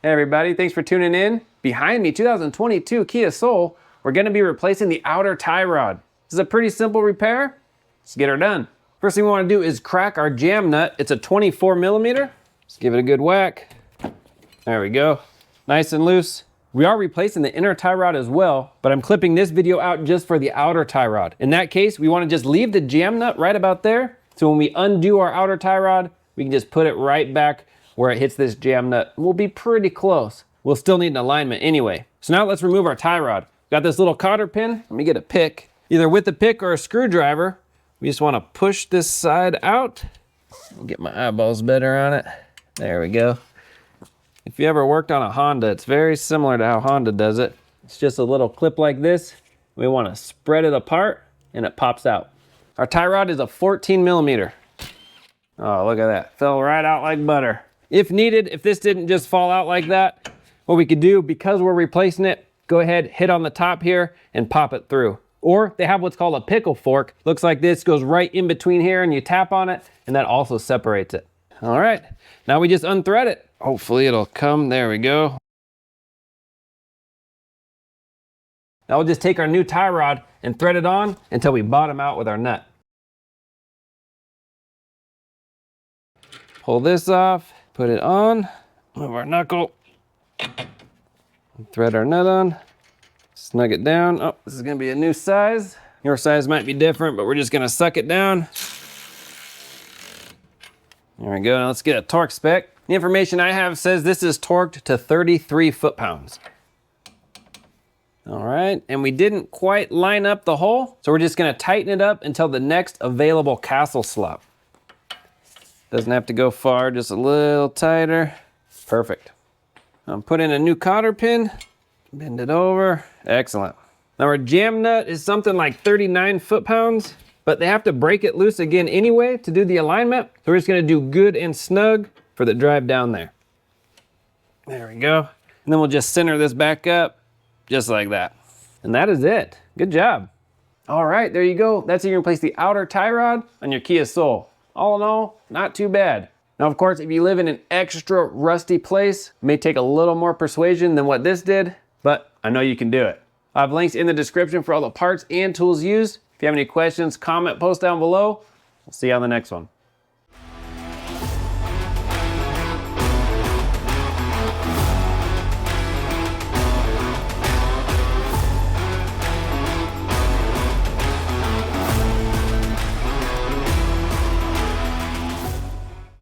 Hey everybody, thanks for tuning in. Behind me, 2022 Kia Soul, we're gonna be replacing the outer tie rod. This is a pretty simple repair. Let's get her done. First thing we wanna do is crack our jam nut. It's a 24 millimeter. Let's give it a good whack. There we go, nice and loose. We are replacing the inner tie rod as well, but I'm clipping this video out just for the outer tie rod. In that case, we wanna just leave the jam nut right about there. So when we undo our outer tie rod, we can just put it right back where it hits this jam nut. We'll be pretty close. We'll still need an alignment anyway. So now let's remove our tie rod. Got this little cotter pin. Let me get a pick. Either with the pick or a screwdriver. We just wanna push this side out. Get my eyeballs better on it. There we go. If you ever worked on a Honda, it's very similar to how Honda does it. It's just a little clip like this. We wanna spread it apart and it pops out. Our tie rod is a 14 millimeter. Oh, look at that. Fell right out like butter. If needed, if this didn't just fall out like that, what we could do, because we're replacing it, go ahead, hit on the top here and pop it through. Or they have what's called a pickle fork. Looks like this, goes right in between here and you tap on it and that also separates it. All right, now we just unthread it. Hopefully it'll come, there we go. Now we'll just take our new tie rod and thread it on until we bottom out with our nut. Pull this off. Put it on, move our knuckle, thread our nut on, snug it down. Oh, this is gonna be a new size. Your size might be different, but we're just gonna suck it down. There we go, now let's get a torque spec. The information I have says this is torqued to 33 foot-pounds. All right, and we didn't quite line up the hole, so we're just gonna tighten it up until the next available castle slot. Doesn't have to go far, just a little tighter. Perfect. I'll put in a new cotter pin, bend it over, excellent. Now our jam nut is something like 39 foot-pounds, but they have to break it loose again anyway to do the alignment. So we're just gonna do good and snug for the drive down there. There we go. And then we'll just center this back up, just like that. And that is it, good job. All right, there you go. That's how you replace the outer tie rod on your Kia Soul. All in all, not too bad. Now, of course, if you live in an extra rusty place, it may take a little more persuasion than what this did, but I know you can do it. I have links in the description for all the parts and tools used. If you have any questions, comment, post down below. We'll see you on the next one.